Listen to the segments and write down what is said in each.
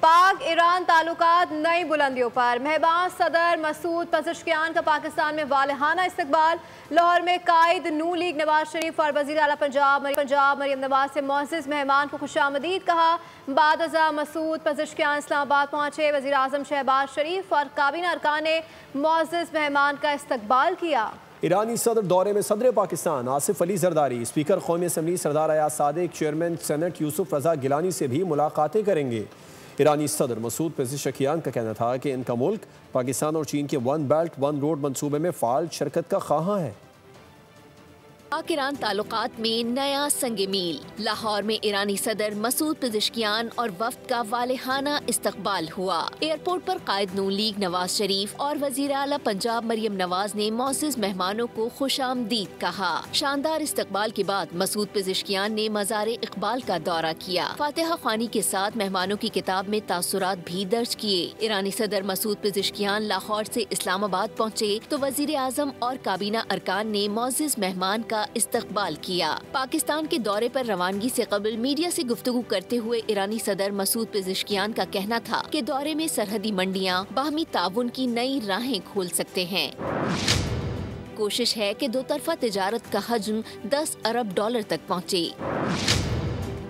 पाक ईरान ताल्लुकात नई बुलंदियों पर। मेहमान सदर मसूद पज़ेश्कियान का पाकिस्तान में वालेहाना इस्तकबाल। लाहौर में कायद नून लीग नवाज शरीफ और वज़ीर आला पंजाब मरियम नवाज से मुअज़्ज़ज़ मेहमान को खुशामदीद कहा। बाद अज़ा मसूद पज़ेश्कियान इस्लामाबाद पहुंचे। वज़ीर आज़म शहबाज शरीफ और काबीना अरकान ने मुअज़्ज़ज़ मेहमान का इस्तकबाल किया। ईरानी सदर दौरे में सदर पाकिस्तान आसिफ अली जरदारी, स्पीकर कौमी असम्बली सरदार अयाज सादिक, चेयरमैन सेनेट यूसुफ रजा गिलानी से भी मुलाकातें करेंगे। ईरानी सदर मसूद पेज़ेश्कियान का कहना था कि इनका मुल्क पाकिस्तान और चीन के वन बेल्ट वन रोड मंसूबे में फ़ाल शिरकत का ख्वाह है। पाक ईरान ताल्लुकात में नया संगे मील। लाहौर में ईरानी सदर मसूद पेज़ेश्कियान और वफ्द का वालेहाना इस्तकबाल हुआ। एयरपोर्ट पर कायद नून लीग नवाज शरीफ और वज़ीर आला पंजाब मरियम नवाज ने मुअज़्ज़ज़ मेहमानों को खुशामदीद कहा। शानदार इस्तकबाल के बाद मसूद पेज़ेश्कियान ने मज़ार इकबाल का दौरा किया। फातिहा ख्वानी के साथ मेहमानों की किताब में तासुरात भी दर्ज किए। ईरानी सदर मसूद पेज़ेश्कियान लाहौर से इस्लामाबाद पहुँचे तो वज़ीर आज़म और काबीना अरकान ने मुअज़्ज़ज़ मेहमान का इस्तकबाल किया। पाकिस्तान के दौरे पर रवानगी से कबल मीडिया से गुफ्तगू करते हुए ईरानी सदर मसूद पेज़ेश्कियान का कहना था कि दौरे में सरहदी मंडियां बाहमी ताउन की नई राहें खोल सकते हैं। कोशिश है कि दो तरफा तिजारत का हजम 10 अरब डॉलर तक पहुँचे।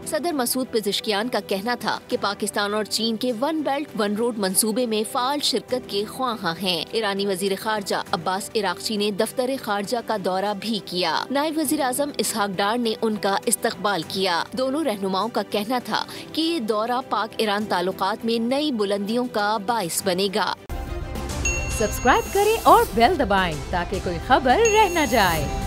सदर मसूद पेज़ेश्कियान का कहना था कि पाकिस्तान और चीन के वन बेल्ट वन रोड मंसूबे में फाल शिरकत के ख्वाह हैं। ईरानी वजीर खारजा अब्बास इराक़ची ने दफ्तर खारजा का दौरा भी किया। नायब वजीर आज़म इसहाक डार ने उनका इस्तकबाल किया। दोनों रहनुमाओं का कहना था कि ये दौरा पाक ईरान ताल्लुकात में नई बुलंदियों का बाइस बनेगा। सब्सक्राइब करें और बेल दबाएं ताकि कोई खबर रह न जाए।